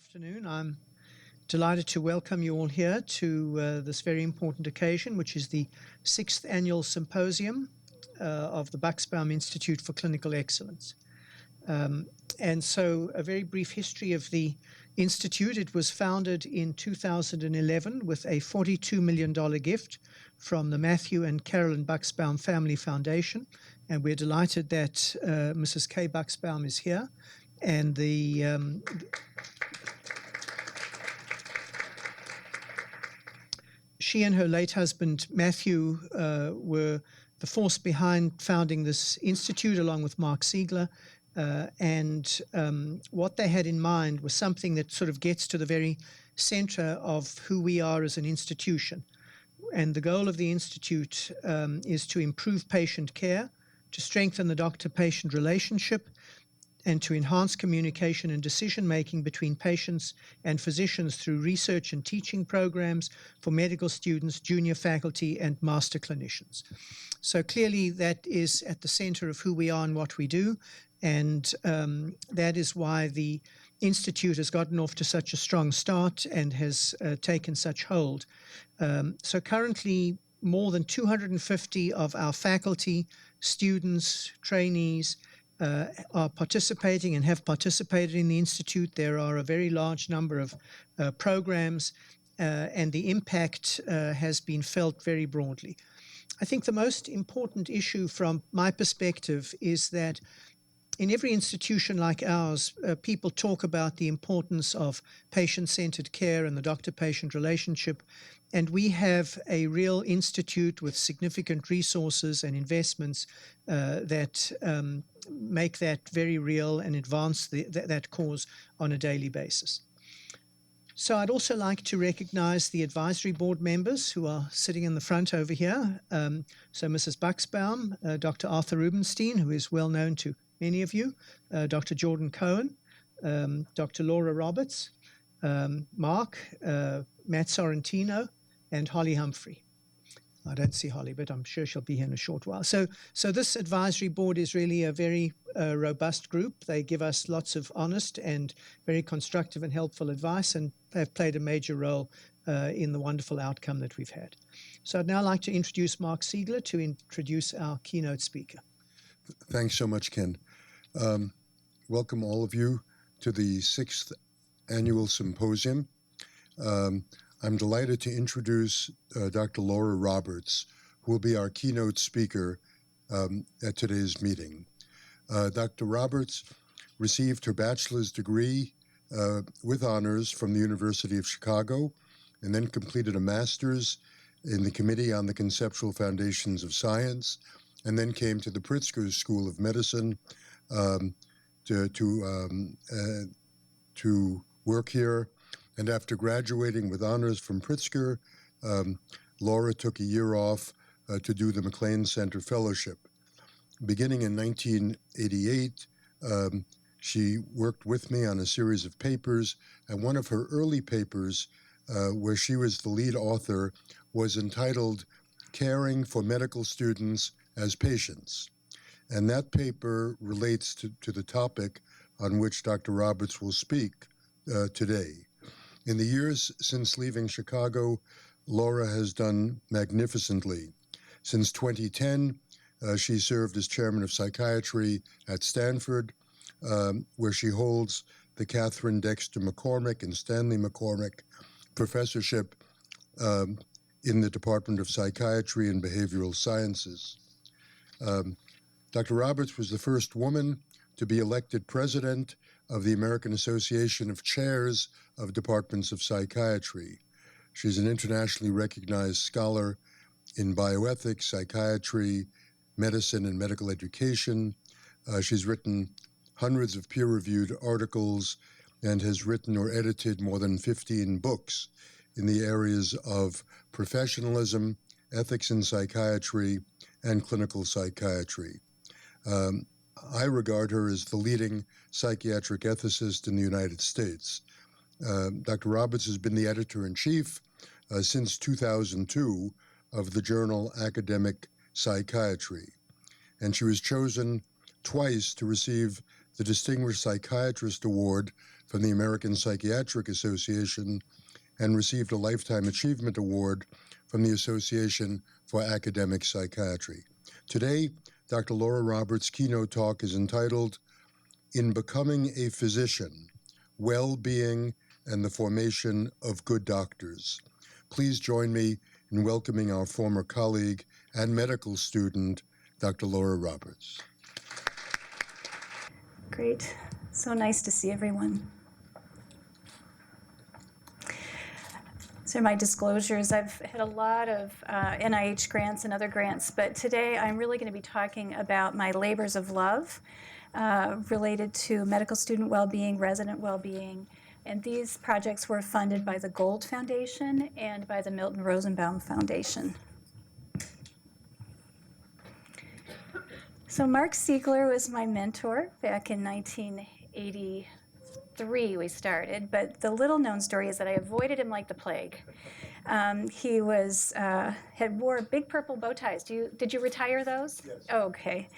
Afternoon. I'm delighted to welcome you all here to this very important occasion, which is the 6th Annual Symposium of the Bucksbaum Institute for Clinical Excellence. And so a very brief history of the Institute. It was founded in 2011 with a $42 million gift from the Matthew and Carolyn Bucksbaum Family Foundation. And we're delighted that Mrs. Kay Bucksbaum is here. And she and her late husband, Matthew, were the force behind founding this institute, along with Mark Siegler. And what they had in mind was something that sort of gets to the very center of who we are as an institution. And the goal of the institute is to improve patient care, to strengthen the doctor-patient relationship, and to enhance communication and decision-making between patients and physicians through research and teaching programs for medical students, junior faculty, and master clinicians. So clearly that is at the center of who we are and what we do, and that is why the Institute has gotten off to such a strong start and has taken such hold. So currently, more than 250 of our faculty, students, trainees, are participating and have participated in the Institute. There are a very large number of programs, and the impact has been felt very broadly. I think the most important issue from my perspective is that in every institution like ours, people talk about the importance of patient-centered care and the doctor-patient relationship, and we have a real institute with significant resources and investments that make that very real and advance that cause on a daily basis. So I'd also like to recognize the advisory board members who are sitting in the front over here. So Mrs. Bucksbaum, Dr. Arthur Rubenstein, who is well known to many of you, Dr. Jordan Cohen, Dr. Laura Roberts, Mark, Matt Sorrentino, and Holly Humphrey. I don't see Holly, but I'm sure she'll be here in a short while. So this advisory board is really a very robust group. They give us lots of honest and very constructive and helpful advice, and have played a major role in the wonderful outcome that we've had. So I'd now like to introduce Mark Siegler to introduce our keynote speaker. Thanks so much, Ken. Welcome all of you to the 6th Annual Symposium. I'm delighted to introduce Dr. Laura Roberts, who will be our keynote speaker at today's meeting. Dr. Roberts received her bachelor's degree with honors from the University of Chicago, and then completed a master's in the Committee on the Conceptual Foundations of Science, and then came to the Pritzker School of Medicine to work here. And after graduating with honors from Pritzker, Laura took a year off to do the McLean Center Fellowship. Beginning in 1988, she worked with me on a series of papers, and one of her early papers, where she was the lead author, was entitled Caring for Medical Students as Patients. And that paper relates to the topic on which Dr. Roberts will speak today. In the years since leaving Chicago, Laura has done magnificently. Since 2010, she served as chairman of psychiatry at Stanford, where she holds the Catherine Dexter McCormick and Stanley McCormick Professorship in the Department of Psychiatry and Behavioral Sciences. Dr. Roberts was the first woman to be elected president of the American Association of Chairs of Departments of Psychiatry. She's an internationally recognized scholar in bioethics, psychiatry, medicine, and medical education. She's written hundreds of peer-reviewed articles and has written or edited more than 15 books in the areas of professionalism, ethics in psychiatry, and clinical psychiatry. I regard her as the leading psychiatric ethicist in the United States. Dr. Roberts has been the editor-in-chief since 2002 of the journal Academic Psychiatry, and she was chosen twice to receive the Distinguished Psychiatrist Award from the American Psychiatric Association and received a Lifetime Achievement Award from the Association for Academic Psychiatry. Today, Dr. Laura Roberts' keynote talk is entitled, In Becoming a Physician, Wellbeing and the Formation of Good Doctors. Please join me in welcoming our former colleague and medical student, Dr. Laura Roberts. Great. So nice to see everyone. So my disclosures, I've had a lot of NIH grants and other grants, but today I'm really going to be talking about my labors of love related to medical student well-being, resident well-being, and these projects were funded by the Gold Foundation and by the Milton Rosenbaum Foundation. So Mark Siegler was my mentor back in 1983 we started, but the little known story is that I avoided him like the plague. He wore big purple bow ties. Did you retire those? Yes. Oh, okay.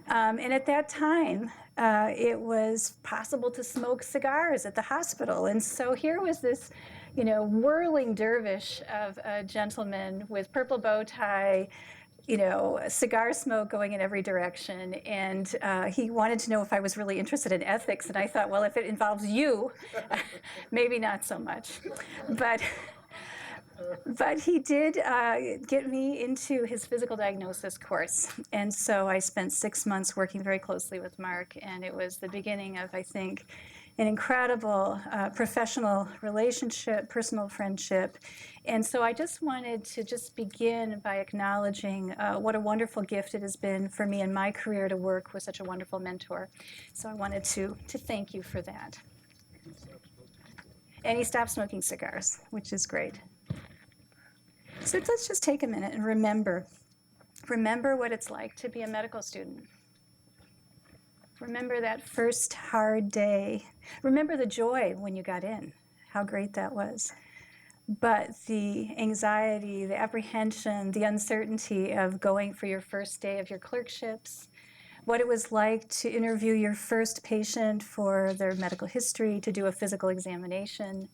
And at that time, it was possible to smoke cigars at the hospital. And so here was this, whirling dervish of a gentleman with purple bow tie, cigar smoke going in every direction. And he wanted to know if I was really interested in ethics. And I thought, well, if it involves you, maybe not so much. But he did get me into his physical diagnosis course. And so I spent 6 months working very closely with Mark. And it was the beginning of, I think, an incredible professional relationship, personal friendship. And so I just wanted to begin by acknowledging what a wonderful gift it has been for me in my career to work with such a wonderful mentor. So I wanted to thank you for that. And he stopped smoking cigars, which is great. So let's just take a minute and remember what it's like to be a medical student. Remember that first hard day. Remember the joy when you got in, how great that was. But the anxiety, the apprehension, the uncertainty of going for your first day of your clerkships, what it was like to interview your first patient for their medical history, to do a physical examination.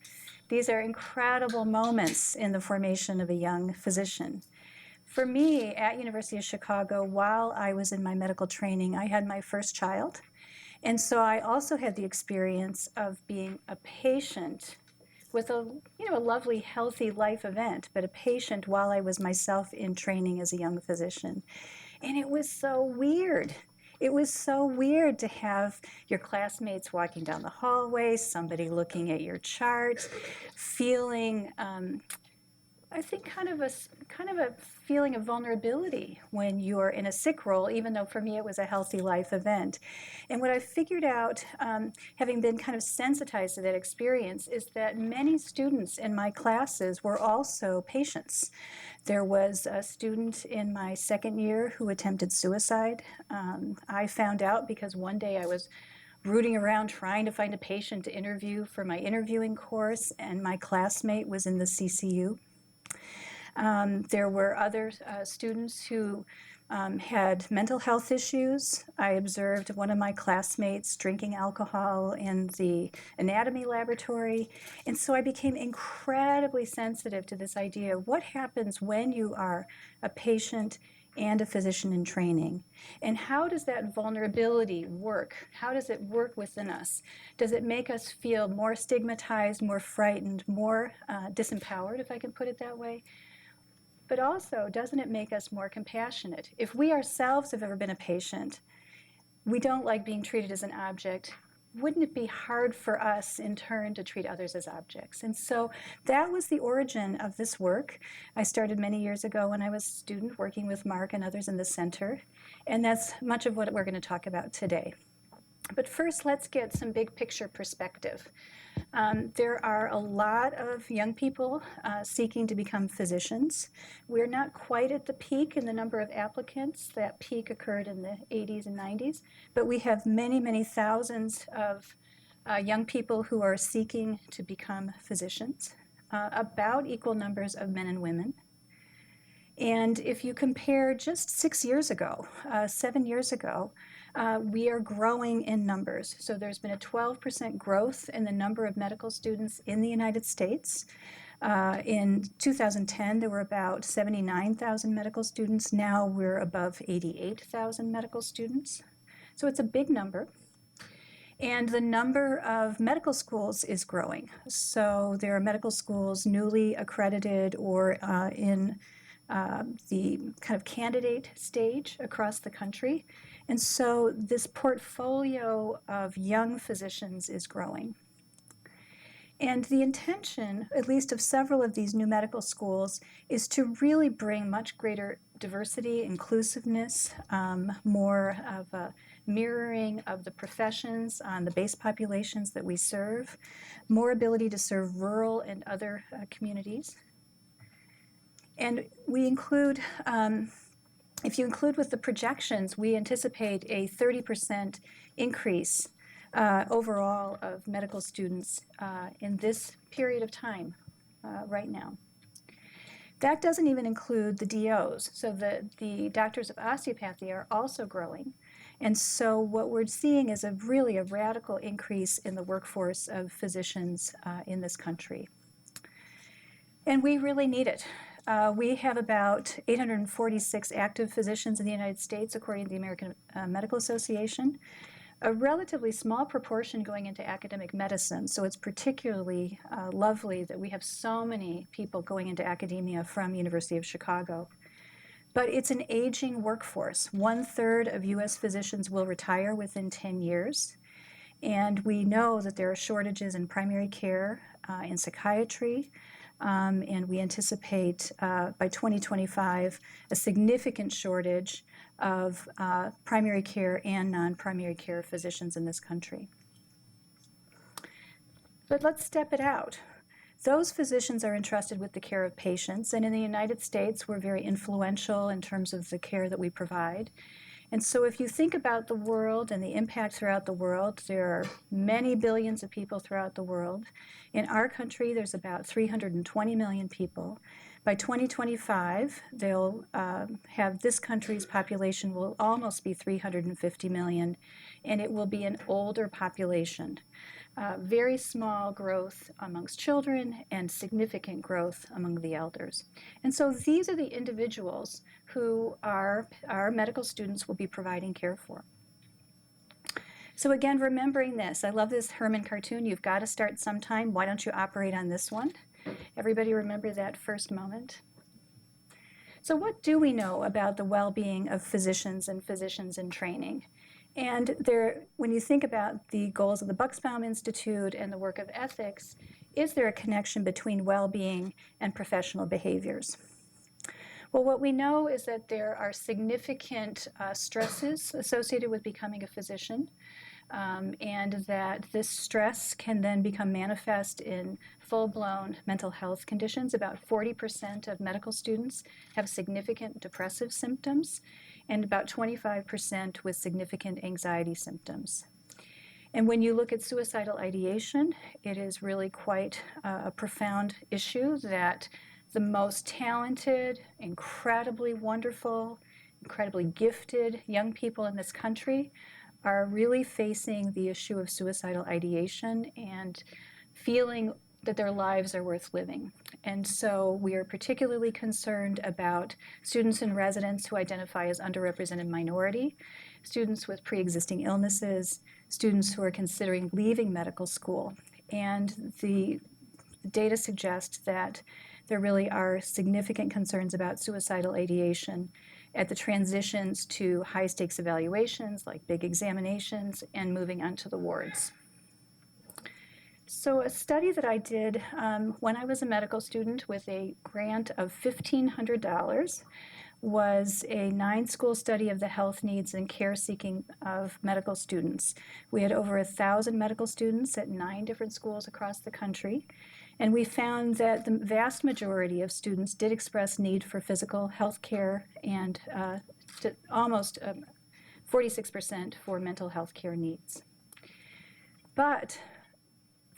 These are incredible moments in the formation of a young physician. For me, at University of Chicago, while I was in my medical training, I had my first child. And so I also had the experience of being a patient with a lovely, healthy life event, but a patient while I was myself in training as a young physician. And it was so weird. It was so weird to have your classmates walking down the hallway, somebody looking at your chart, feeling, I think, kind of a feeling of vulnerability when you're in a sick role, even though for me it was a healthy life event. And what I figured out, having been kind of sensitized to that experience, is that many students in my classes were also patients. There was a student in my second year who attempted suicide. I found out because one day I was rooting around trying to find a patient to interview for my interviewing course, and my classmate was in the CCU. There were other students who had mental health issues. I observed one of my classmates drinking alcohol in the anatomy laboratory. And so I became incredibly sensitive to this idea of what happens when you are a patient and a physician in training. And how does that vulnerability work? How does it work within us? Does it make us feel more stigmatized, more frightened, more disempowered, if I can put it that way? But also, doesn't it make us more compassionate? If we ourselves have ever been a patient, we don't like being treated as an object. Wouldn't it be hard for us, in turn, to treat others as objects? And so that was the origin of this work. I started many years ago when I was a student working with Mark and others in the center. And that's much of what we're going to talk about today. But first, let's get some big picture perspective. There are a lot of young people seeking to become physicians. We're not quite at the peak in the number of applicants. That peak occurred in the 80s and 90s. But we have many, many thousands of young people who are seeking to become physicians, about equal numbers of men and women. And if you compare just 6 years ago, 7 years ago, We are growing in numbers. So there's been a 12% growth in the number of medical students in the United States. In 2010, there were about 79,000 medical students. Now we're above 88,000 medical students. So it's a big number. And the number of medical schools is growing. So there are medical schools newly accredited or in the kind of candidate stage across the country. And so this portfolio of young physicians is growing. And the intention, at least of several of these new medical schools, is to really bring much greater diversity, inclusiveness, more of a mirroring of the professions on the base populations that we serve, more ability to serve rural and other communities. And we include, if you include with the projections, we anticipate a 30% increase overall of medical students in this period of time right now. That doesn't even include the DOs. So the doctors of osteopathy are also growing. And so what we're seeing is really a radical increase in the workforce of physicians in this country. And we really need it. We have about 846 active physicians in the United States, according to the American Medical Association. A relatively small proportion going into academic medicine, so it's particularly lovely that we have so many people going into academia from University of Chicago. But it's an aging workforce. 1/3 of US physicians will retire within 10 years. And we know that there are shortages in primary care, in psychiatry, and we anticipate by 2025 a significant shortage of primary care and non-primary care physicians in this country. But let's step it out. Those physicians are entrusted with the care of patients, and in the United States, we're very influential in terms of the care that we provide. And so if you think about the world and the impact throughout the world, there are many billions of people throughout the world. In our country, there's about 320 million people. By 2025, they'll have this country's population will almost be 350 million, and it will be an older population. Very small growth amongst children and significant growth among the elders. And so these are the individuals who our medical students will be providing care for. So again, remembering this, I love this Herman cartoon, you've got to start sometime. Why don't you operate on this one? Everybody remember that first moment? So what do we know about the well-being of physicians and physicians in training? And when you think about the goals of the Bucksbaum Institute and the work of ethics, is there a connection between well-being and professional behaviors? Well, what we know is that there are significant stresses associated with becoming a physician, and that this stress can then become manifest in full-blown mental health conditions. About 40% of medical students have significant depressive symptoms, and about 25% with significant anxiety symptoms. And when you look at suicidal ideation, it is really quite a profound issue that the most talented, incredibly wonderful, incredibly gifted young people in this country are really facing the issue of suicidal ideation and feeling that their lives are worth living. And so we are particularly concerned about students and residents who identify as underrepresented minority, students with pre-existing illnesses, students who are considering leaving medical school. And the data suggests that there really are significant concerns about suicidal ideation at the transitions to high-stakes evaluations like big examinations and moving onto the wards. So a study that I did when I was a medical student with a grant of $1,500 was a 9-school study of the health needs and care seeking of medical students. We had over 1,000 medical students at 9 different schools across the country. And we found that the vast majority of students did express need for physical health care and almost 46% for mental health care needs. But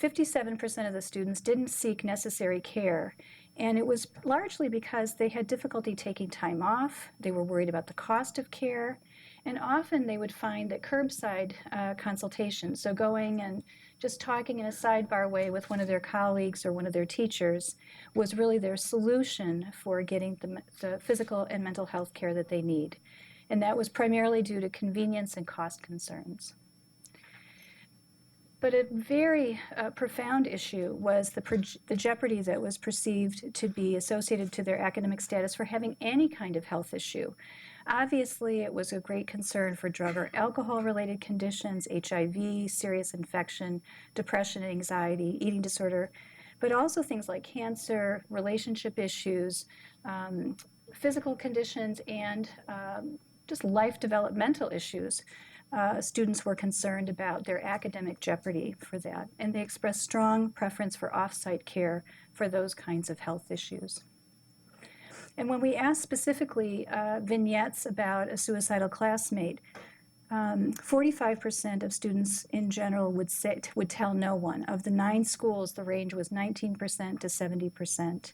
57% of the students didn't seek necessary care, and it was largely because they had difficulty taking time off, they were worried about the cost of care, And often they would find that curbside consultation, so going and just talking in a sidebar way with one of their colleagues or one of their teachers, was really their solution for getting the physical and mental health care that they need. And that was primarily due to convenience and cost concerns. But a very profound issue was the jeopardy that was perceived to be associated to their academic status for having any kind of health issue. Obviously, it was a great concern for drug or alcohol-related conditions, HIV, serious infection, depression, anxiety, eating disorder, but also things like cancer, relationship issues, physical conditions, and just life developmental issues. Students were concerned about their academic jeopardy for that, and they expressed strong preference for off-site care for those kinds of health issues. And when we asked specifically vignettes about a suicidal classmate, 45% of students in general would tell no one. Of the 9 schools, the range was 19% to 70%.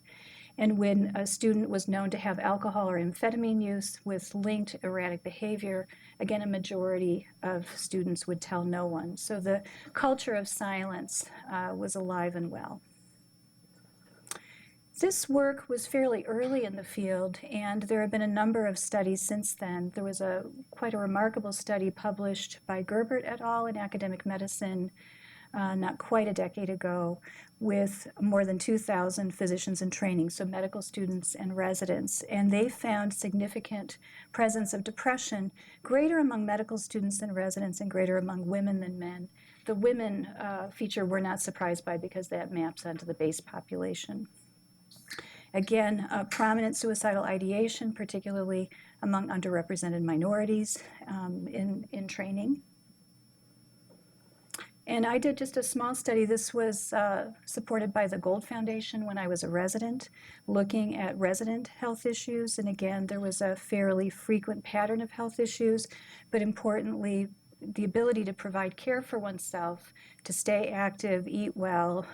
And when a student was known to have alcohol or amphetamine use with linked erratic behavior, again, a majority of students would tell no one. So the culture of silence was alive and well. This work was fairly early in the field, and there have been a number of studies since then. There was quite a remarkable study published by Gerbert et al. In Academic Medicine not quite a decade ago, with more than 2,000 physicians in training, so medical students and residents. And they found significant presence of depression, greater among medical students and residents and greater among women than men. The women feature we're not surprised by because that maps onto the base population. Again, prominent suicidal ideation, particularly among underrepresented minorities in training. And I did just a small study. This was supported by the Gold Foundation when I was a resident, looking at resident health issues. And again, there was a fairly frequent pattern of health issues, but importantly, the ability to provide care for oneself, to stay active, eat well,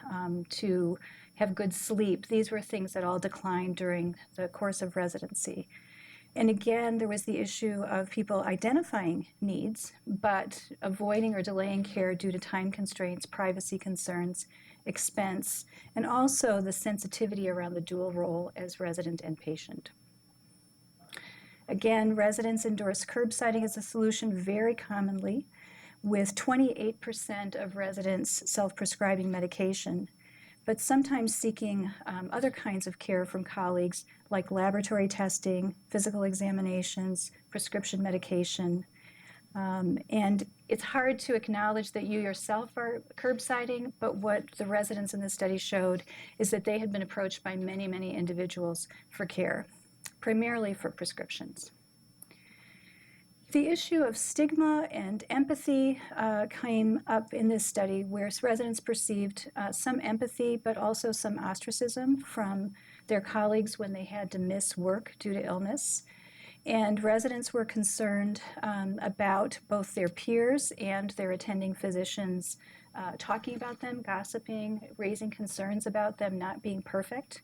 to have good sleep. These were things that all declined during the course of residency. And again, there was the issue of people identifying needs, but avoiding or delaying care due to time constraints, privacy concerns, expense, and also the sensitivity around the dual role as resident and patient. Again, residents endorse curbsiding as a solution very commonly, with 28% of residents self-prescribing medication, but sometimes seeking other kinds of care from colleagues like laboratory testing, physical examinations, prescription medication. And it's hard to acknowledge that you yourself are curbsiding, but what the residents in the study showed is that they had been approached by many, many individuals for care, primarily for prescriptions. The issue of stigma and empathy came up in this study, where residents perceived some empathy, but also some ostracism from their colleagues when they had to miss work due to illness. And residents were concerned about both their peers and their attending physicians talking about them, gossiping, raising concerns about them not being perfect.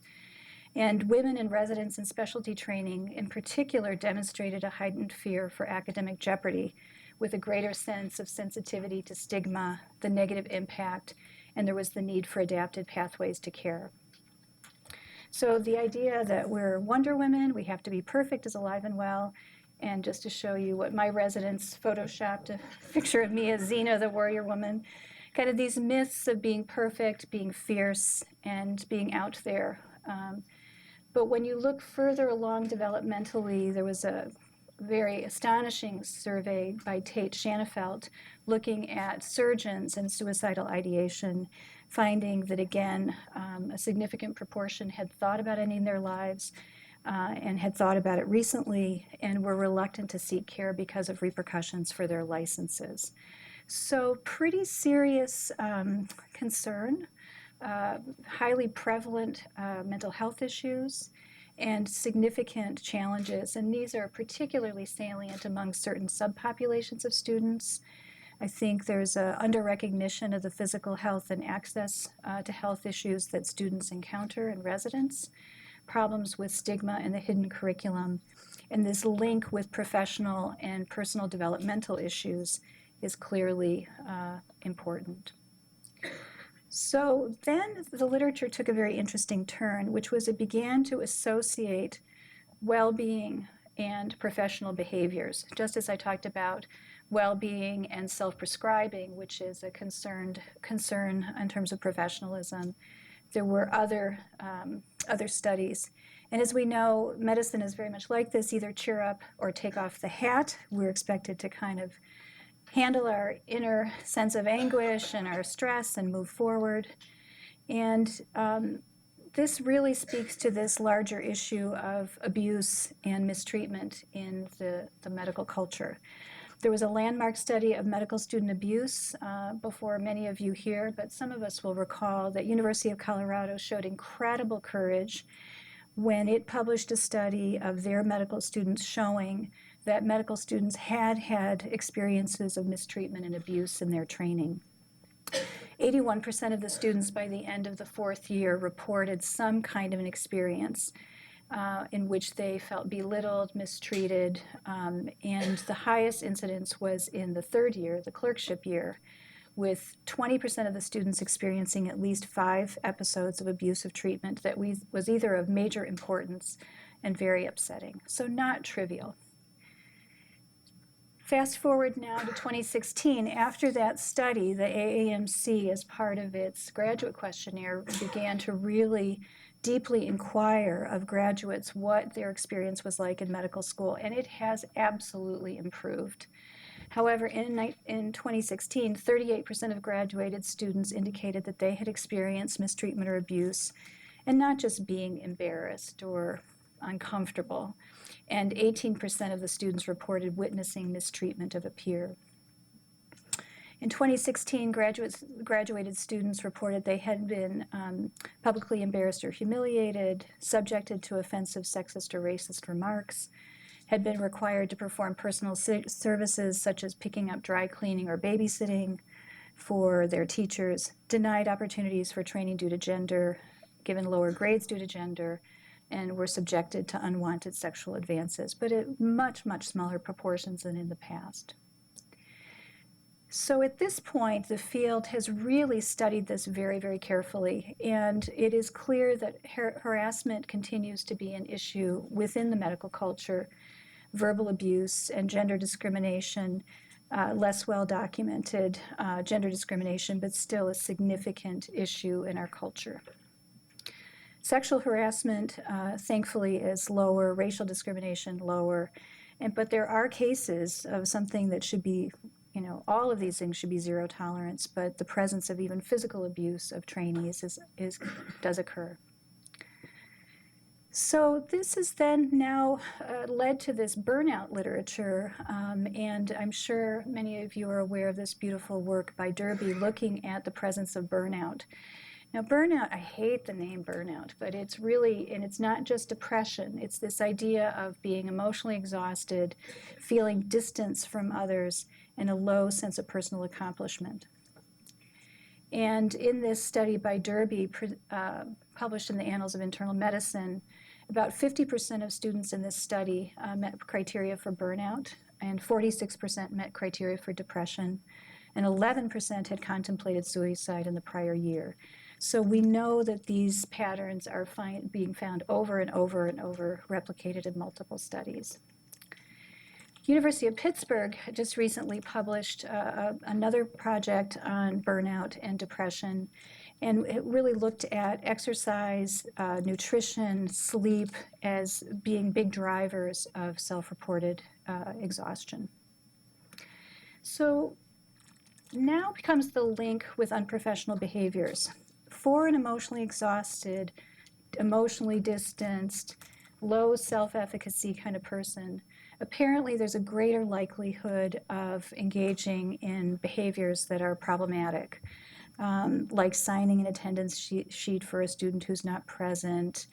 And women in residence and specialty training in particular demonstrated a heightened fear for academic jeopardy, with a greater sense of sensitivity to stigma, the negative impact, and there was the need for adapted pathways to care. So the idea that we're Wonder Women, we have to be perfect, is alive and well. And just to show you what my residents photoshopped, a picture of me as Xena, the warrior woman, kind of these myths of being perfect, being fierce, and being out there. But when you look further along developmentally, there was a very astonishing survey by Tate Shanafelt looking at surgeons and suicidal ideation, finding that, again, a significant proportion had thought about ending their lives and had thought about it recently and were reluctant to seek care because of repercussions for their licenses. So pretty serious concern. Highly prevalent mental health issues and significant challenges. And these are particularly salient among certain subpopulations of students. I think there's an under-recognition of the physical health and access to health issues that students encounter in residence, problems with stigma and the hidden curriculum, and this link with professional and personal developmental issues is clearly important. So then the literature took a very interesting turn, which was it began to associate well-being and professional behaviors, just as I talked about well-being and self-prescribing, which is a concern in terms of professionalism. There were other studies. And as we know, medicine is very much like this, either cheer up or take off the hat. We're expected to kind of handle our inner sense of anguish and our stress and move forward. And this really speaks to this larger issue of abuse and mistreatment in the medical culture. There was a landmark study of medical student abuse before many of you here, but some of us will recall that University of Colorado showed incredible courage when it published a study of their medical students showing that medical students had had experiences of mistreatment and abuse in their training. 81% of the students by the end of the fourth year reported some kind of an experience in which they felt belittled, mistreated, and the highest incidence was in the third year, the clerkship year, with 20% of the students experiencing at least 5 episodes of abusive treatment that was either of major importance and very upsetting. So not trivial. Fast forward now to 2016. After that study, the AAMC, as part of its graduate questionnaire, began to really deeply inquire of graduates what their experience was like in medical school, and it has absolutely improved. However, in 2016, 38% of graduated students indicated that they had experienced mistreatment or abuse, and not just being embarrassed or uncomfortable, and 18% of the students reported witnessing mistreatment of a peer. In 2016, graduated students reported they had been publicly embarrassed or humiliated, subjected to offensive sexist or racist remarks, had been required to perform personal services such as picking up dry cleaning or babysitting for their teachers, denied opportunities for training due to gender, given lower grades due to gender, and were subjected to unwanted sexual advances, but at much, much smaller proportions than in the past. So at this point, the field has really studied this very, very carefully, and it is clear that harassment continues to be an issue within the medical culture. Verbal abuse and gender discrimination, less well documented gender discrimination, but still a significant issue in our culture. Sexual harassment, thankfully, is lower, racial discrimination lower, but there are cases of something that should be, all of these things should be zero tolerance, but the presence of even physical abuse of trainees does occur. So this has then now led to this burnout literature, and I'm sure many of you are aware of this beautiful work by Derby looking at the presence of burnout. Now, burnout, I hate the name burnout, but it's really, and it's not just depression, it's this idea of being emotionally exhausted, feeling distance from others, and a low sense of personal accomplishment. And in this study by Derby, published in the Annals of Internal Medicine, about 50% of students in this study met criteria for burnout, and 46% met criteria for depression, and 11% had contemplated suicide in the prior year. So we know that these patterns are being found over and over and over, replicated in multiple studies. University of Pittsburgh just recently published another project on burnout and depression, and it really looked at exercise, nutrition, sleep as being big drivers of self-reported exhaustion. So now becomes the link with unprofessional behaviors. For an emotionally exhausted, emotionally distanced, low self-efficacy kind of person, apparently there's a greater likelihood of engaging in behaviors that are problematic, like signing an attendance sheet for a student who's not present,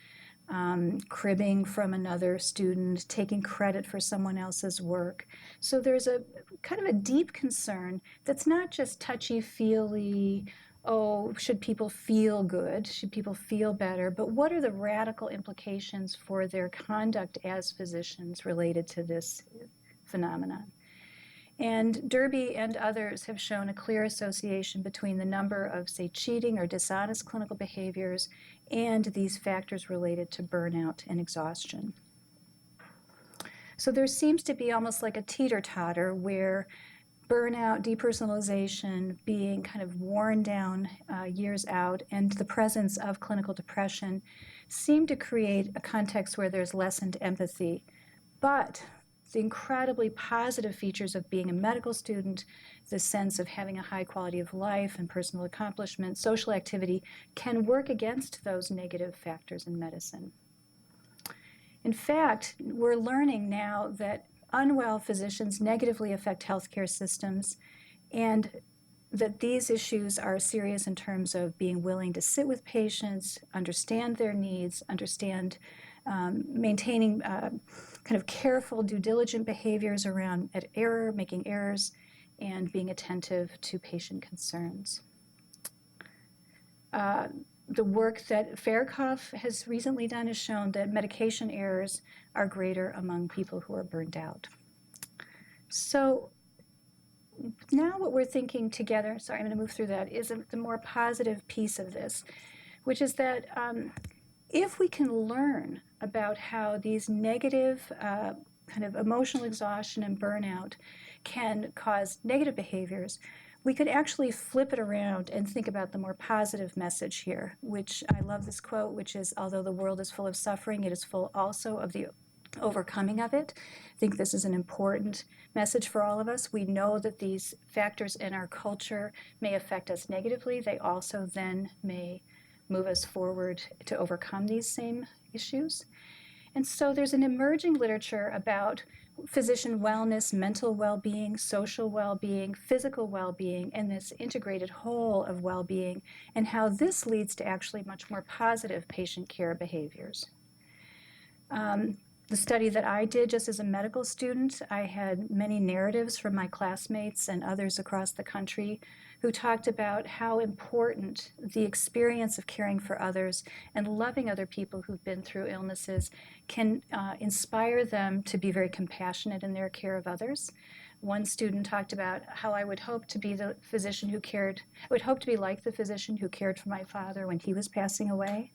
cribbing from another student, taking credit for someone else's work. So there's a kind of a deep concern that's not just touchy-feely oh, should people feel good? Should people feel better? But what are the radical implications for their conduct as physicians related to this phenomenon? And Derby and others have shown a clear association between the number of, say, cheating or dishonest clinical behaviors and these factors related to burnout and exhaustion. So there seems to be almost like a teeter-totter where burnout, depersonalization, being kind of worn down years out, and the presence of clinical depression seem to create a context where there's lessened empathy. But the incredibly positive features of being a medical student, the sense of having a high quality of life and personal accomplishment, social activity, can work against those negative factors in medicine. In fact, we're learning now that unwell physicians negatively affect healthcare systems, and that these issues are serious in terms of being willing to sit with patients, understand their needs, understand maintaining kind of careful, due diligent behaviors around error, making errors, and being attentive to patient concerns. The work that Fairkopf has recently done has shown that medication errors are greater among people who are burned out. So now what we're thinking together, sorry, I'm going to move through that, is the more positive piece of this, which is that if we can learn about how these negative kind of emotional exhaustion and burnout can cause negative behaviors, we could actually flip it around and think about the more positive message here, which I love this quote, which is, although the world is full of suffering, it is full also of the overcoming of it. I think this is an important message for all of us. We know that these factors in our culture may affect us negatively. They also then may move us forward to overcome these same issues. And so there's an emerging literature about physician wellness, mental well-being, social well-being, physical well-being, and this integrated whole of well-being, and how this leads to actually much more positive patient care behaviors. The study that I did just as a medical student, I had many narratives from my classmates and others across the country who talked about how important the experience of caring for others and loving other people who've been through illnesses can inspire them to be very compassionate in their care of others. One student talked about how I would hope to be the physician who cared, I would hope to be like the physician who cared for my father when he was passing away.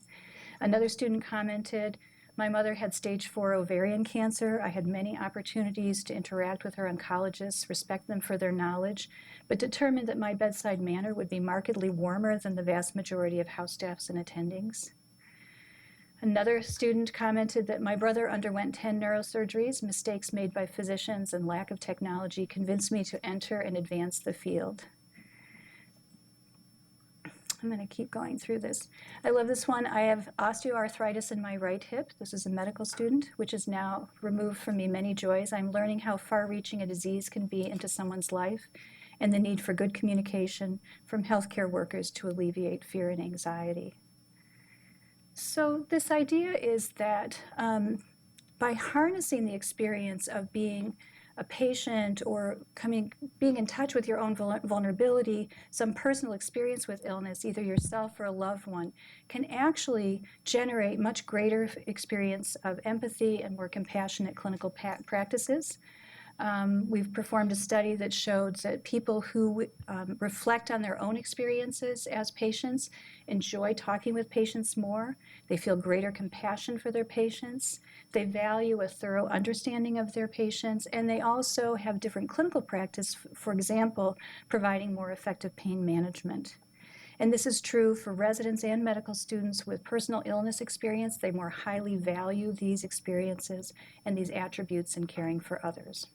Another student commented, my mother had stage 4 ovarian cancer. I had many opportunities to interact with her oncologists, respect them for their knowledge, but determined that my bedside manner would be markedly warmer than the vast majority of house staffs and attendings. Another student commented that my brother underwent 10 neurosurgeries. Mistakes made by physicians and lack of technology convinced me to enter and advance the field. I'm going to keep going through this. I love this one. I have osteoarthritis in my right hip. This is a medical student, which has now removed from me many joys. I'm learning how far-reaching a disease can be into someone's life and the need for good communication from healthcare workers to alleviate fear and anxiety. So this idea is that by harnessing the experience of being a patient or being in touch with your own vulnerability, some personal experience with illness, either yourself or a loved one, can actually generate much greater experience of empathy and more compassionate clinical practices. We've performed a study that showed that people who reflect on their own experiences as patients enjoy talking with patients more. They feel greater compassion for their patients. They value a thorough understanding of their patients, and they also have different clinical practice, for example, providing more effective pain management. And this is true for residents and medical students with personal illness experience. They more highly value these experiences and these attributes in caring for others.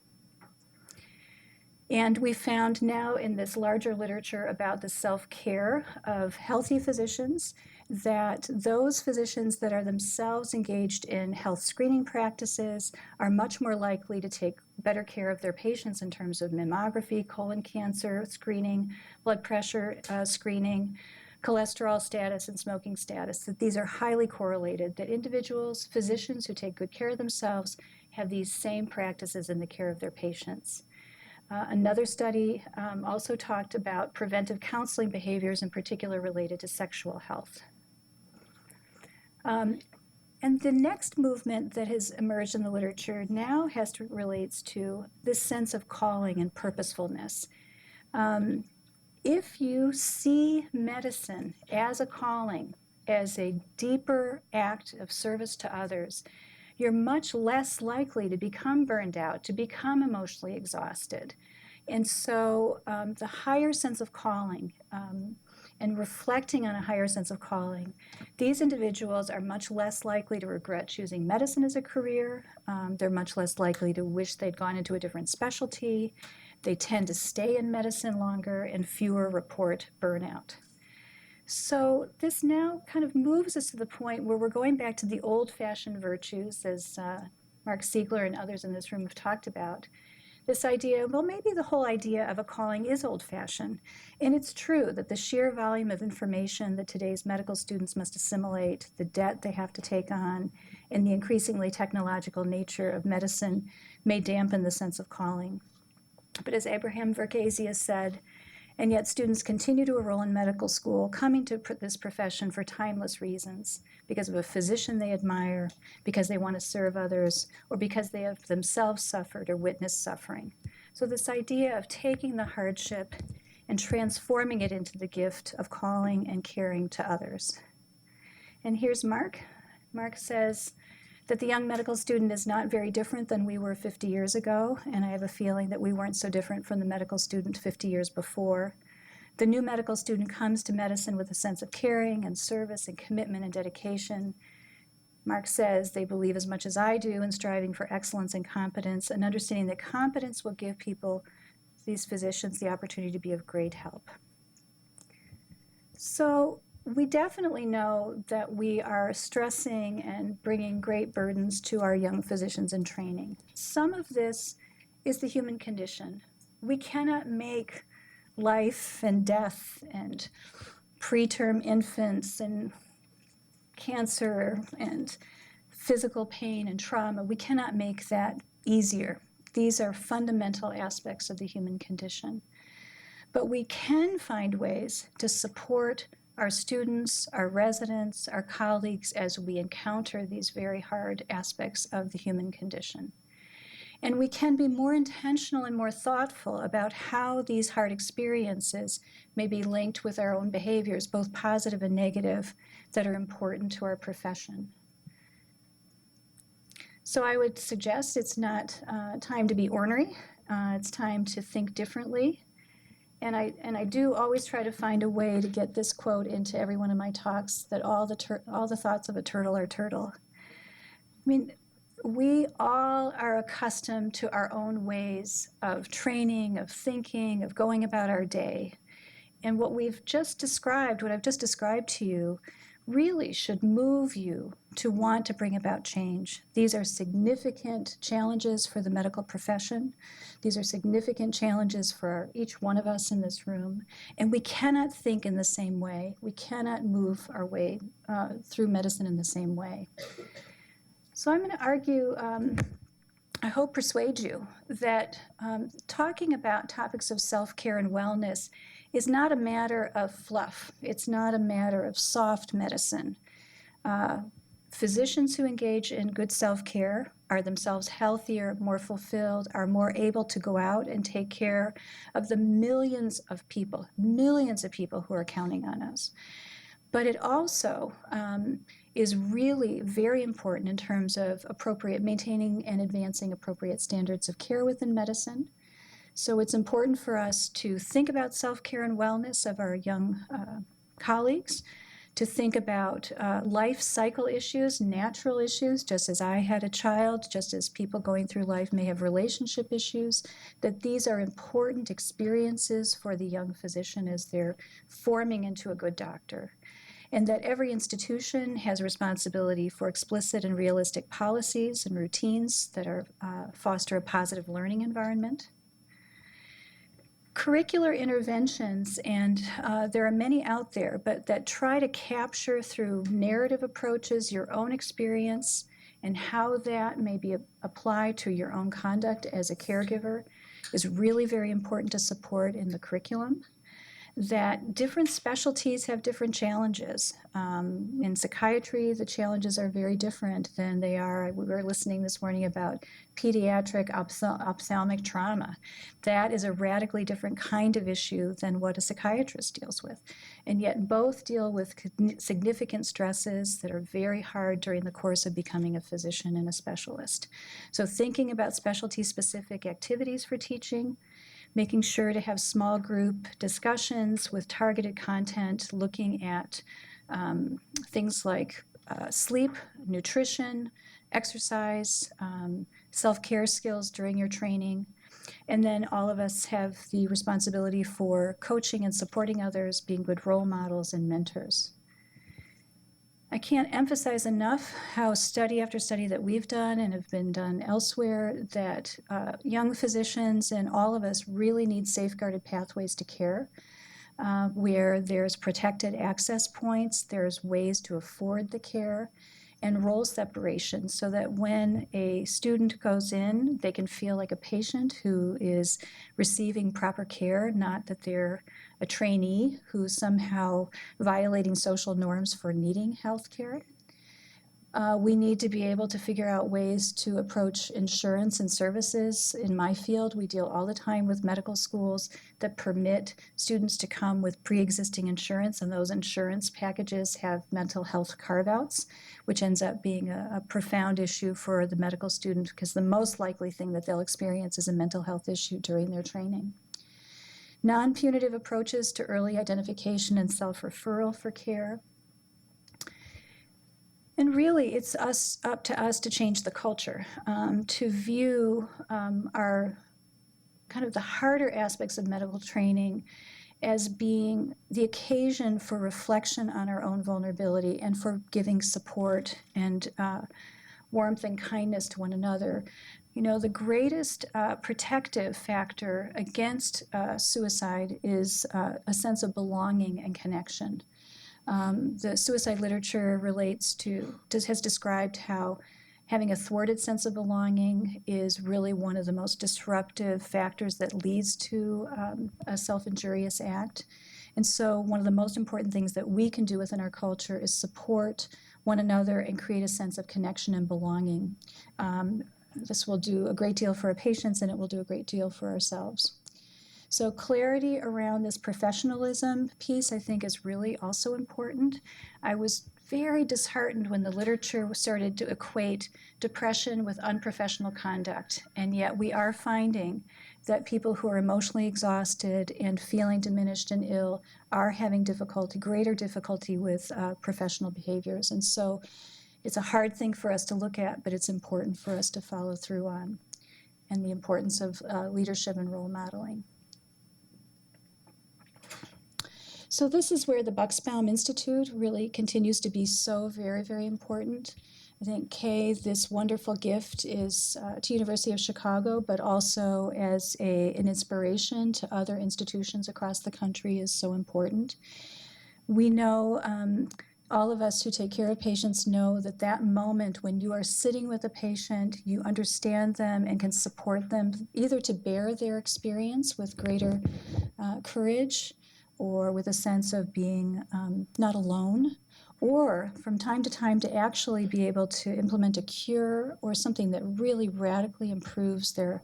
And we found now in this larger literature about the self-care of healthy physicians that those physicians that are themselves engaged in health screening practices are much more likely to take better care of their patients in terms of mammography, colon cancer screening, blood pressure screening, cholesterol status, and smoking status, that these are highly correlated, that individuals, physicians who take good care of themselves have these same practices in the care of their patients. Another study also talked about preventive counseling behaviors, in particular related to sexual health. And the next movement that has emerged in the literature now relates to this sense of calling and purposefulness. If you see medicine as a calling, as a deeper act of service to others, you're much less likely to become burned out, to become emotionally exhausted. And so the higher sense of calling and reflecting on a higher sense of calling, these individuals are much less likely to regret choosing medicine as a career. They're much less likely to wish they'd gone into a different specialty. They tend to stay in medicine longer, and fewer report burnout. So this now kind of moves us to the point where we're going back to the old-fashioned virtues, as Mark Siegler and others in this room have talked about. This idea, well, maybe the whole idea of a calling is old-fashioned. And it's true that the sheer volume of information that today's medical students must assimilate, the debt they have to take on, and the increasingly technological nature of medicine may dampen the sense of calling. But as Abraham Verghese has said, and yet students continue to enroll in medical school, coming to this profession for timeless reasons, because of a physician they admire, because they want to serve others, or because they have themselves suffered or witnessed suffering. So this idea of taking the hardship and transforming it into the gift of calling and caring to others. And here's Mark. Mark says that the young medical student is not very different than we were 50 years ago, and I have a feeling that we weren't so different from the medical student 50 years before. The new medical student comes to medicine with a sense of caring and service and commitment and dedication. Mark says they believe as much as I do in striving for excellence and competence, and understanding that competence will give people, these physicians, the opportunity to be of great help. So we definitely know that we are stressing and bringing great burdens to our young physicians in training. Some of this is the human condition. We cannot make life and death and preterm infants and cancer and physical pain and trauma, we cannot make that easier. These are fundamental aspects of the human condition. But we can find ways to support our students, our residents, our colleagues as we encounter these very hard aspects of the human condition. And we can be more intentional and more thoughtful about how these hard experiences may be linked with our own behaviors, both positive and negative, that are important to our profession. So I would suggest it's not time to be ornery. It's time to think differently. And I do always try to find a way to get this quote into every one of my talks, that all the thoughts of a turtle are turtle. I mean, we all are accustomed to our own ways of training, of thinking, of going about our day. And what I've just described to you, really should move you to want to bring about change. These are significant challenges for the medical profession. These are significant challenges for each one of us in this room. And we cannot think in the same way. We cannot move our way through medicine in the same way. So I'm going to argue, I hope persuade you, that talking about topics of self-care and wellness is not a matter of fluff. It's not a matter of soft medicine. Physicians who engage in good self-care are themselves healthier, more fulfilled, are more able to go out and take care of the millions of people who are counting on us. But it also is really very important in terms of maintaining and advancing appropriate standards of care within medicine. So it's important for us to think about self-care and wellness of our young colleagues, to think about life cycle issues, natural issues, just as I had a child, just as people going through life may have relationship issues, that these are important experiences for the young physician as they're forming into a good doctor. And that every institution has responsibility for explicit and realistic policies and routines that foster a positive learning environment. Curricular interventions, and there are many out there, but that try to capture through narrative approaches your own experience and how that may be applied to your own conduct as a caregiver. is really very important to support in the curriculum. That different specialties have different challenges. In psychiatry, the challenges are very different than they are. We were listening this morning about pediatric ophthalmic trauma. That is a radically different kind of issue than what a psychiatrist deals with. And yet both deal with significant stresses that are very hard during the course of becoming a physician and a specialist. So thinking about specialty-specific activities for teaching, making sure to have small group discussions with targeted content, looking at things like sleep, nutrition, exercise, self-care skills during your training. And then all of us have the responsibility for coaching and supporting others, being good role models and mentors. I can't emphasize enough how study after study that we've done and have been done elsewhere that young physicians and all of us really need safeguarded pathways to care, where there's protected access points, there's ways to afford the care, and role separation so that when a student goes in, they can feel like a patient who is receiving proper care, not that they're a trainee who's somehow violating social norms for needing health care. We need to be able to figure out ways to approach insurance and services. In my field, we deal all the time with medical schools that permit students to come with pre-existing insurance, and those insurance packages have mental health carve-outs, which ends up being a profound issue for the medical student because the most likely thing that they'll experience is a mental health issue during their training. Non-punitive approaches to early identification and self-referral for care. And really, it's up to us to change the culture, to view our kind of the harder aspects of medical training as being the occasion for reflection on our own vulnerability and for giving support and warmth and kindness to one another. You know, the greatest protective factor against suicide is a sense of belonging and connection. The suicide literature has described how having a thwarted sense of belonging is really one of the most disruptive factors that leads to a self-injurious act. And so one of the most important things that we can do within our culture is support one another and create a sense of connection and belonging. This will do a great deal for our patients, and it will do a great deal for ourselves. So clarity around this professionalism piece, I think, is really also important. I was very disheartened when the literature started to equate depression with unprofessional conduct, and yet we are finding that people who are emotionally exhausted and feeling diminished and ill are having greater difficulty with professional behaviors. And so it's a hard thing for us to look at, but it's important for us to follow through on, and the importance of leadership and role modeling. So this is where the Bucksbaum Institute really continues to be so very, very important. I think, Kay, this wonderful gift is to University of Chicago, but also as an inspiration to other institutions across the country is so important. We know, all of us who take care of patients know that that moment when you are sitting with a patient, you understand them and can support them either to bear their experience with greater courage, or with a sense of being not alone, or from time to time to actually be able to implement a cure or something that really radically improves their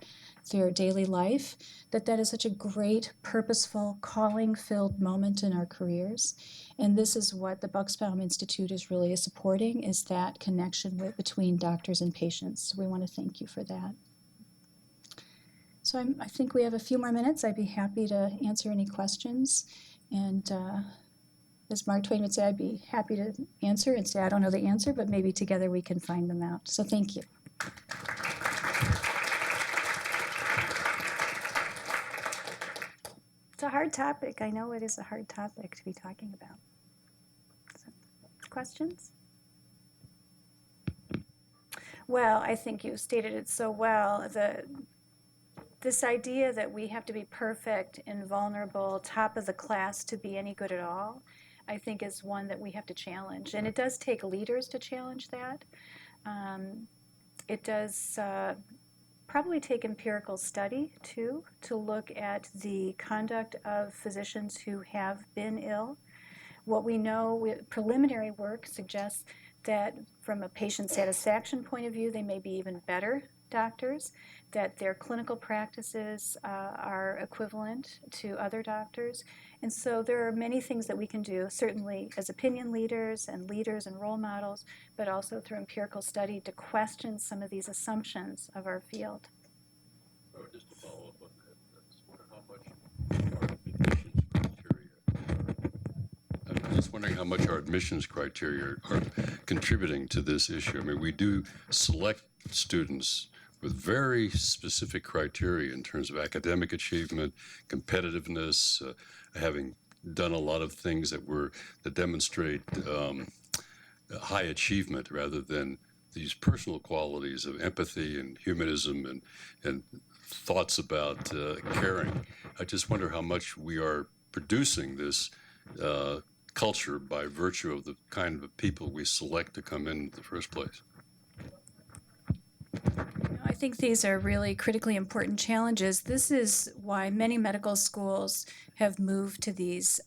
daily life, that is such a great, purposeful, calling-filled moment in our careers. And this is what the Bucksbaum Institute is really supporting, is that connection between doctors and patients. So we want to thank you for that. So I think we have a few more minutes. I'd be happy to answer any questions. And as Mark Twain would say, I'd be happy to answer and say, I don't know the answer, but maybe together we can find them out. So thank you. It's a hard topic. I know it is a hard topic to be talking about. So, questions? Well, I think you stated it so well. This idea that we have to be perfect, invulnerable, top of the class to be any good at all, I think is one that we have to challenge. And it does take leaders to challenge that. It does probably take empirical study too, to look at the conduct of physicians who have been ill. What we know, preliminary work suggests that from a patient satisfaction point of view, they may be even better doctors, that their clinical practices are equivalent to other doctors. And so there are many things that we can do, certainly as opinion leaders and role models, but also through empirical study to question some of these assumptions of our field. Just to follow up on that, I'm just wondering how much our admissions criteria are contributing to this issue. I mean, we do select students with very specific criteria in terms of academic achievement, competitiveness, having done a lot of things that demonstrate high achievement rather than these personal qualities of empathy and humanism and thoughts about caring. I just wonder how much we are producing this culture by virtue of the kind of people we select to come in the first place. I think these are really critically important challenges. This is why many medical schools have moved to these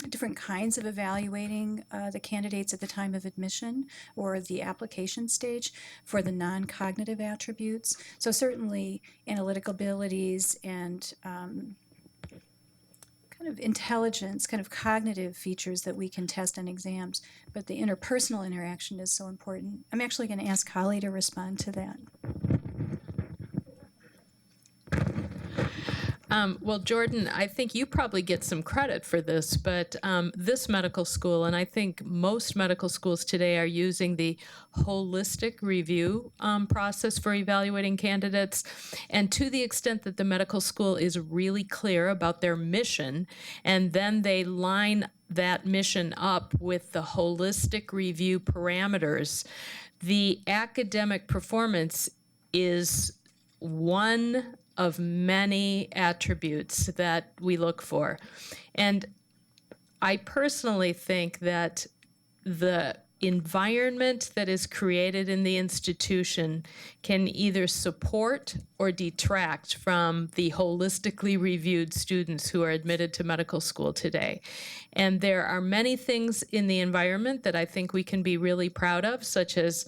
different kinds of evaluating the candidates at the time of admission or the application stage for the non-cognitive attributes. So certainly analytical abilities and kind of intelligence, kind of cognitive features that we can test in exams, but the interpersonal interaction is so important. I'm actually going to ask Holly to respond to that. Well, Jordan, I think you probably get some credit for this, but this medical school, and I think most medical schools today, are using the holistic review process for evaluating candidates. And to the extent that the medical school is really clear about their mission, and then they line that mission up with the holistic review parameters, the academic performance is one of many attributes that we look for. And I personally think that the environment that is created in the institution can either support or detract from the holistically reviewed students who are admitted to medical school today. And there are many things in the environment that I think we can be really proud of, such as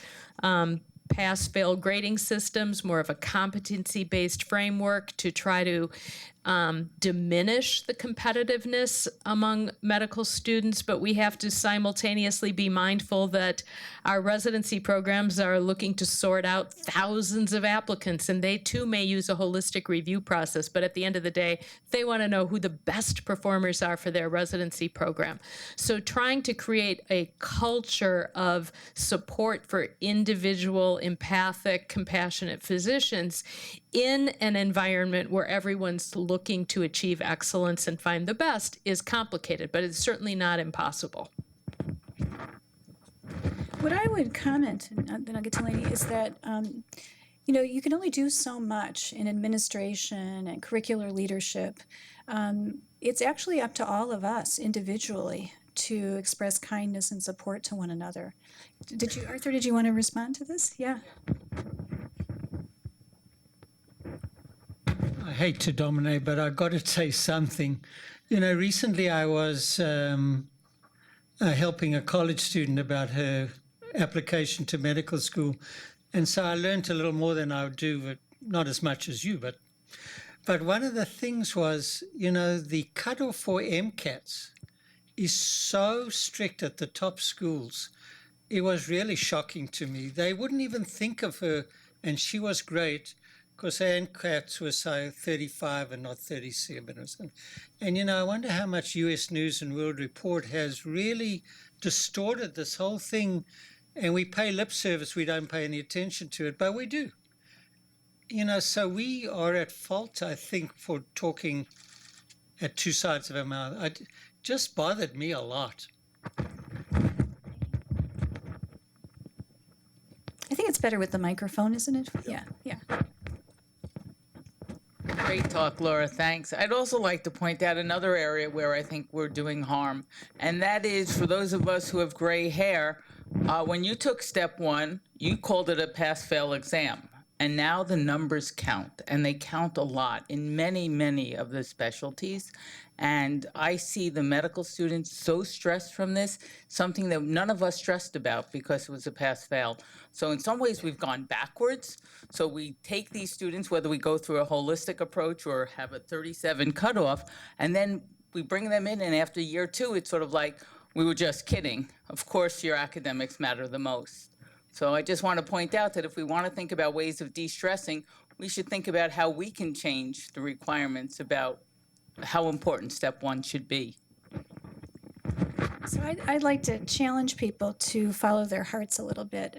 pass-fail grading systems, more of a competency-based framework to try to diminish the competitiveness among medical students, but we have to simultaneously be mindful that our residency programs are looking to sort out thousands of applicants, and they too may use a holistic review process, but at the end of the day, they want to know who the best performers are for their residency program. So trying to create a culture of support for individual, empathic, compassionate physicians in an environment where everyone's looking to achieve excellence and find the best is complicated, but it's certainly not impossible. What I would comment, and then I'll get to Lainey, is that you can only do so much in administration and curricular leadership. It's actually up to all of us individually to express kindness and support to one another. Arthur, did you want to respond to this? Yeah. I hate to dominate, but I've got to say something. Recently I was helping a college student about her application to medical school, and so I learned a little more than I would do, but not as much as you. But one of the things was, the cutoff for MCATs is so strict at the top schools. It was really shocking to me. They wouldn't even think of her, and she was great, because her MCATs were so 35 and not 37 or something. And, I wonder how much U.S. News and World Report has really distorted this whole thing. And we pay lip service, we don't pay any attention to it, but we do. So we are at fault, I think, for talking at two sides of our mouth. It just bothered me a lot. I think it's better with the microphone, isn't it? Yeah. Great talk, Laura. Thanks. I'd also like to point out another area where I think we're doing harm, and that is for those of us who have gray hair. When you took step one, you called it a pass-fail exam. And now the numbers count, and they count a lot in many, many of the specialties. And I see the medical students so stressed from this, something that none of us stressed about because it was a pass-fail. So in some ways, we've gone backwards. So we take these students, whether we go through a holistic approach or have a 37 cutoff, and then we bring them in, and after year 2, it's sort of like, we were just kidding. Of course, your academics matter the most. So I just want to point out that if we want to think about ways of de-stressing, we should think about how we can change the requirements about how important step 1 should be. So I'd like to challenge people to follow their hearts a little bit.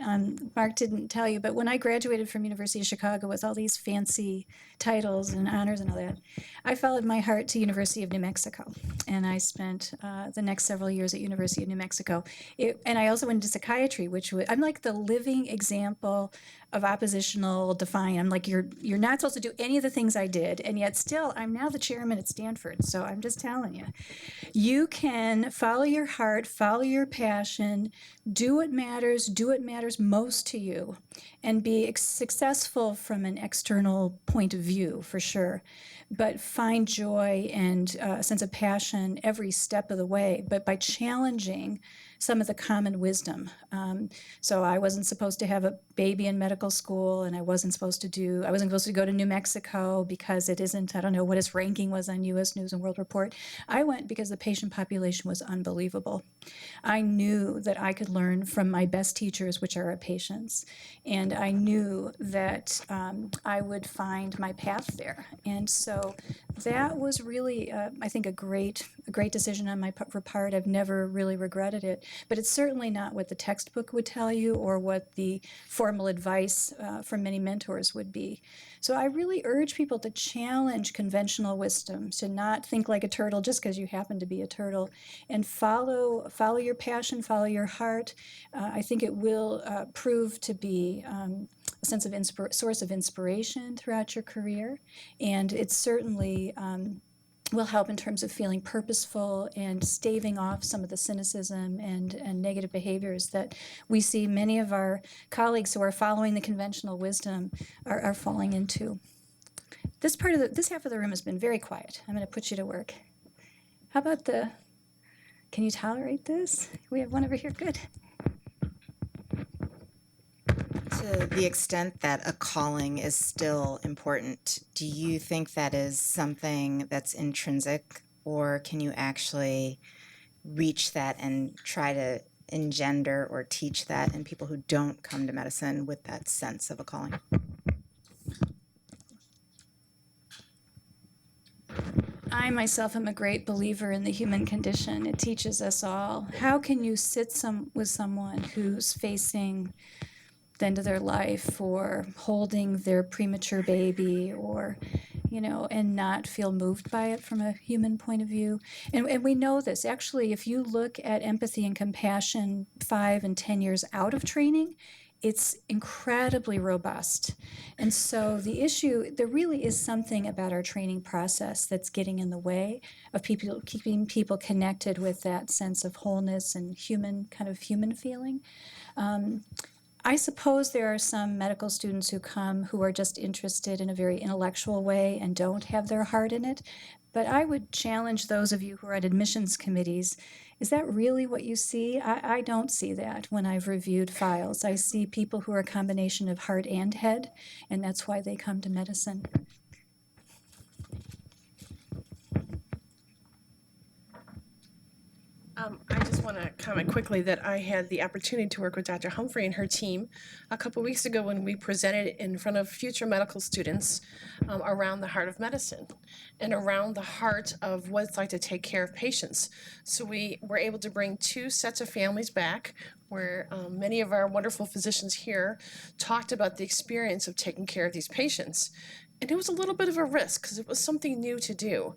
Mark didn't tell you, but when I graduated from University of Chicago with all these fancy titles and honors and all that, I followed my heart to University of New Mexico. And I spent the next several years at University of New Mexico. And I also went into psychiatry, I'm like the living example of oppositional defiant. I'm like, you're not supposed to do any of the things I did, and yet still, I'm now the chairman at Stanford. So I'm just telling you, you can follow your heart, follow your passion, do what matters most to you, and be successful from an external point of view, for sure. But find joy and a sense of passion every step of the way, but by challenging some of the common wisdom. So I wasn't supposed to have a baby in medical school, and I wasn't supposed to go to New Mexico because it isn't, I don't know what its ranking was on U.S. News and World Report. I went because the patient population was unbelievable. I knew that I could learn from my best teachers, which are our patients, and I knew that I would find my path there. And so that was really, I think, a great decision on my part. I've never really regretted it, but it's certainly not what the textbook would tell you or what the formal advice from many mentors would be. So I really urge people to challenge conventional wisdom, to not think like a turtle just because you happen to be a turtle, and follow your passion, follow your heart. I think it will prove to be a sense of source of inspiration throughout your career, and it certainly will help in terms of feeling purposeful and staving off some of the cynicism and negative behaviors that we see many of our colleagues who are following the conventional wisdom are falling into. This half of the room has been very quiet. I'm going to put you to work. How about can you tolerate this? We have one over here. Good. To the extent that a calling is still important, do you think that is something that's intrinsic, or can you actually reach that and try to engender or teach that in people who don't come to medicine with that sense of a calling? I myself am a great believer in the human condition. It teaches us all. How can you sit with someone who's facing the end of their life or holding their premature baby or, and not feel moved by it from a human point of view? And we know this. Actually, if you look at empathy and compassion 5 and 10 years out of training, it's incredibly robust. And so the issue, there really is something about our training process that's getting in the way of keeping people connected with that sense of wholeness and human feeling. I suppose there are some medical students who come who are just interested in a very intellectual way and don't have their heart in it. But I would challenge those of you who are at admissions committees. Is that really what you see? I don't see that when I've reviewed files. I see people who are a combination of heart and head, and that's why they come to medicine. I just want to comment quickly that I had the opportunity to work with Dr. Humphrey and her team a couple weeks ago when we presented in front of future medical students around the heart of medicine and around the heart of what it's like to take care of patients. So we were able to bring 2 sets of families back where many of our wonderful physicians here talked about the experience of taking care of these patients. And it was a little bit of a risk because it was something new to do.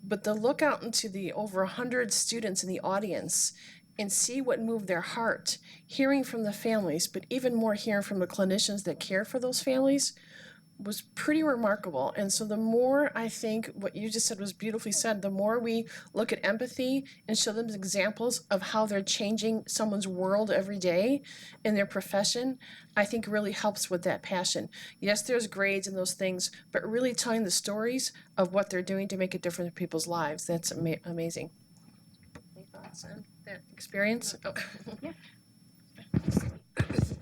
But to look out into the over 100 students in the audience and see what moved their heart, hearing from the families, but even more hearing from the clinicians that care for those families, was pretty remarkable. And so the more, I think what you just said was beautifully said, the more we look at empathy and show them examples of how they're changing someone's world every day in their profession, I think really helps with that passion. Yes, there's grades and those things, but really telling the stories of what they're doing to make a difference in people's lives, that's amazing. Any thoughts on that experience? Oh. Yeah.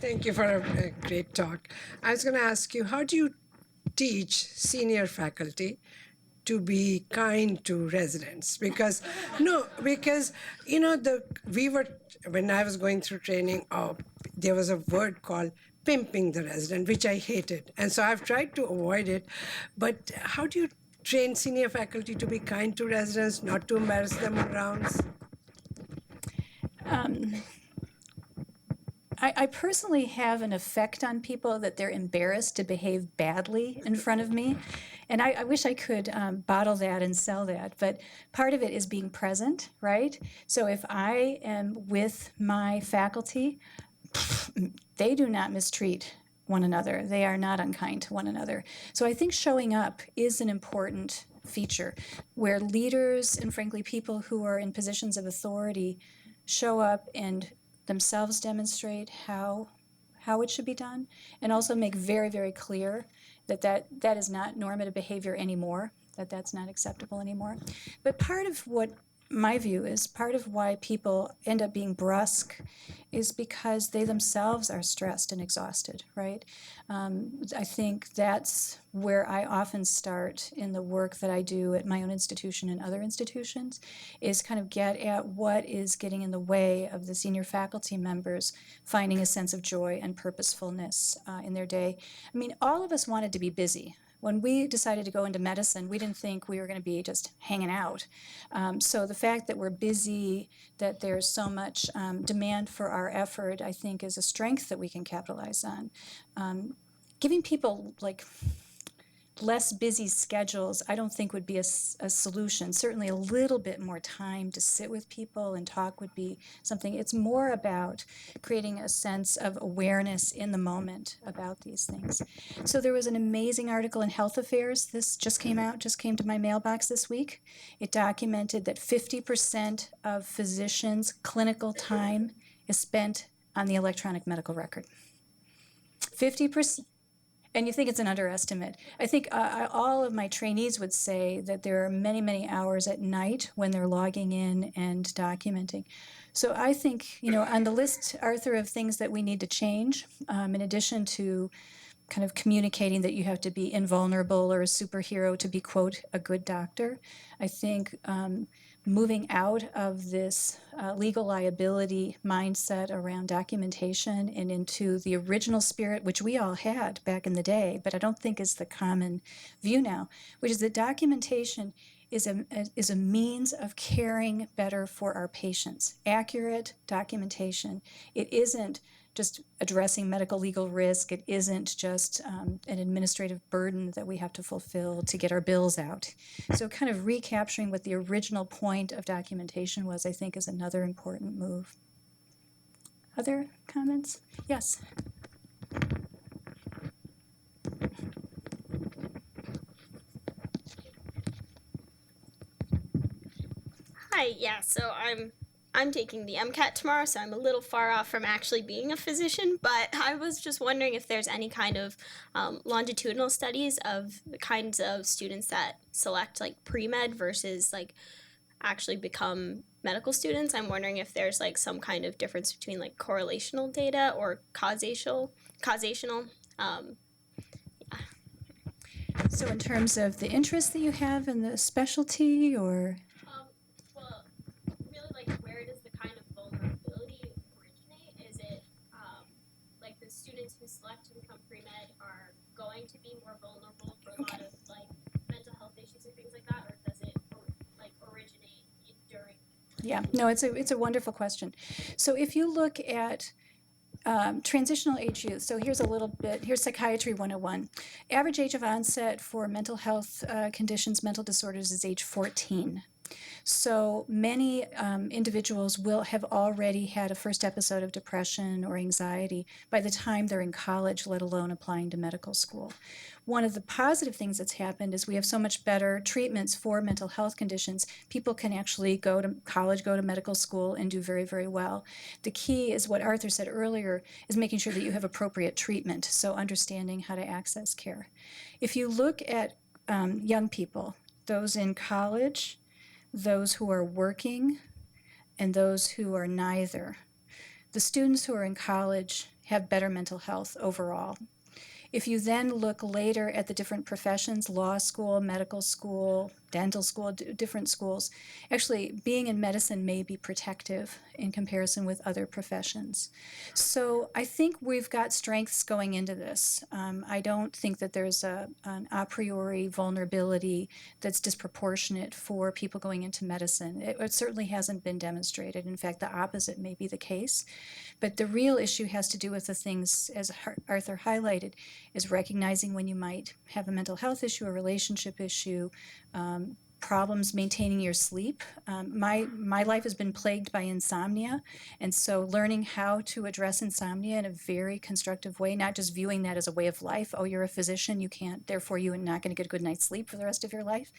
Thank you for a great talk. I was going to ask you, how do you teach senior faculty to be kind to residents? Because you know, when I was going through training, there was a word called pimping the resident, which I hated, and so I've tried to avoid it. But how do you train senior faculty to be kind to residents, not to embarrass them on rounds? I personally have an effect on people that they're embarrassed to behave badly in front of me. And I wish I could bottle that and sell that. But part of it is being present, right? So if I am with my faculty, they do not mistreat one another. They are not unkind to one another. So I think showing up is an important feature where leaders and frankly people who are in positions of authority show up and themselves demonstrate how it should be done, and also make very, very clear that is not normative behavior anymore, that's not acceptable anymore. But part of what my view is, part of why people end up being brusque is because they themselves are stressed and exhausted, right? I think that's where I often start in the work that I do at my own institution and other institutions, is kind of get at what is getting in the way of the senior faculty members finding a sense of joy and purposefulness in their day. I mean, all of us wanted to be busy. When we decided to go into medicine, we didn't think we were going to be just hanging out. So the fact that we're busy, that there's so much demand for our effort, I think is a strength that we can capitalize on. Giving people like less busy schedules, I don't think would be a solution. Certainly a little bit more time to sit with people and talk would be something. It's more about creating a sense of awareness in the moment about these things. So there was an amazing article in Health Affairs. This just came to my mailbox this week. It documented that 50% of physicians' clinical time is spent on the electronic medical record. 50%. And you think it's an underestimate. I think all of my trainees would say that there are many, many hours at night when they're logging in and documenting. So I think, on the list, Arthur, of things that we need to change, in addition to kind of communicating that you have to be invulnerable or a superhero to be, quote, a good doctor, I think moving out of this legal liability mindset around documentation and into the original spirit, which we all had back in the day, but I don't think is the common view now, which is that documentation is a means of caring better for our patients. Accurate documentation. It isn't just addressing medical legal risk. It isn't just an administrative burden that we have to fulfill to get our bills out. So kind of recapturing what the original point of documentation was, I think, is another important move. Other comments? Yes. Hi, yeah, so I'm taking the MCAT tomorrow, so I'm a little far off from actually being a physician, but I was just wondering if there's any kind of longitudinal studies of the kinds of students that select like pre-med versus like actually become medical students. I'm wondering if there's like some kind of difference between like correlational data or causational. So in terms of the interest that you have in the specialty, or? Well, really like where does the kind of vulnerability originate? Is it like the students who select to become pre-med are going to be more vulnerable for a lot of like mental health issues and things like that, or does it like originate during? Yeah, no, it's a wonderful question. So if you look at transitional age youth, so here's Psychiatry 101. Average age of onset for mental health conditions, mental disorders is age 14. So many individuals will have already had a first episode of depression or anxiety by the time they're in college, let alone applying to medical school. One of the positive things that's happened is we have so much better treatments for mental health conditions. People can actually go to college, go to medical school, and do very, very well. The key is what Arthur said earlier, is making sure that you have appropriate treatment, so understanding how to access care. If you look at young people, those in college, those who are working, and those who are neither. The students who are in college have better mental health overall. If you then look later at the different professions, law school, medical school, dental school, different schools, actually being in medicine may be protective in comparison with other professions. So I think we've got strengths going into this. I don't think that there's an a priori vulnerability that's disproportionate for people going into medicine. It certainly hasn't been demonstrated. In fact, the opposite may be the case. But the real issue has to do with the things, as Arthur highlighted, is recognizing when you might have a mental health issue, a relationship issue, problems maintaining your sleep. My life has been plagued by insomnia, and so learning how to address insomnia in a very constructive way, not just viewing that as a way of life. Oh, you're a physician, you can't, therefore you're not going to get a good night's sleep for the rest of your life.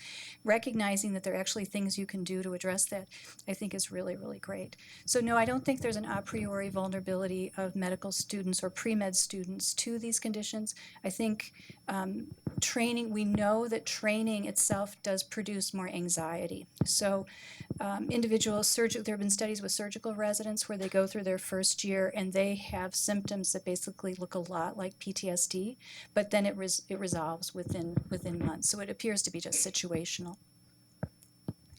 Recognizing that there are actually things you can do to address that, I think is really, really great. So no, I don't think there's an a priori vulnerability of medical students or pre-med students to these conditions. I think training, we know that training itself does produce more anxiety. So individuals, there have been studies with surgical residents where they go through their first year and they have symptoms that basically look a lot like PTSD, but then it resolves within months. So it appears to be just situational.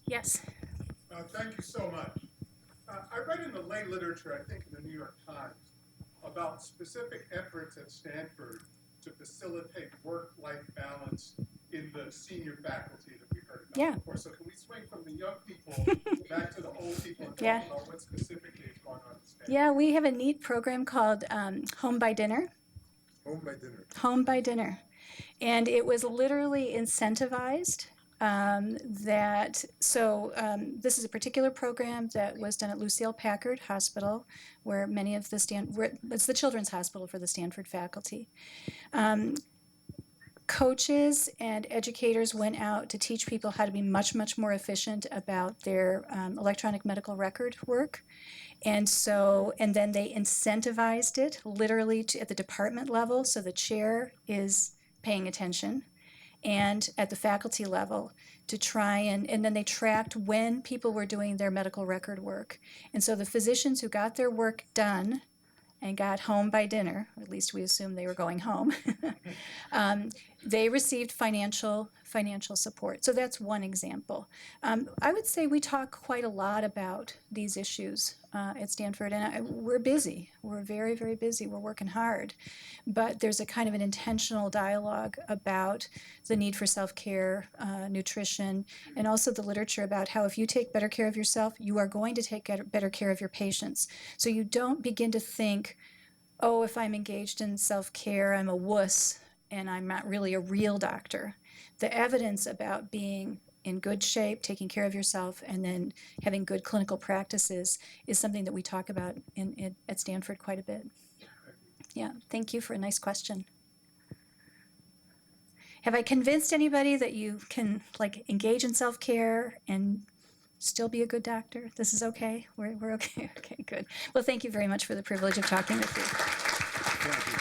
Yes? Thank you so much. I read in the lay literature, I think in the New York Times, about specific efforts at Stanford to facilitate work-life balance in the senior faculty that we heard about before. So can we swing from the young people back to the old people and talk about what specifically is going on at Stanford? Yeah, we have a neat program called Home by Dinner. Home by dinner. Home by Dinner. And it was literally incentivized. This is a particular program that was done at Lucille Packard Hospital, where many of the it's the children's hospital for the Stanford faculty. Coaches and educators went out to teach people how to be much, much more efficient about their electronic medical record work. And then they incentivized it literally at the department level, so the chair is paying attention, and at the faculty level to try and then they tracked when people were doing their medical record work. And so the physicians who got their work done and got home by dinner, or at least we assumed they were going home, they received financial support. So that's one example. I would say we talk quite a lot about these issues at Stanford, and we're busy. We're very, very busy. We're working hard. But there's a kind of an intentional dialogue about the need for self-care, nutrition, and also the literature about how if you take better care of yourself, you are going to take better care of your patients. So you don't begin to think, oh, if I'm engaged in self-care, I'm a wuss, and I'm not really a real doctor. The evidence about being in good shape, taking care of yourself, and then having good clinical practices is something that we talk about at Stanford quite a bit. Yeah, thank you for a nice question. Have I convinced anybody that you can engage in self-care and still be a good doctor? This is okay? We're okay? Okay, good. Well, thank you very much for the privilege of talking with you.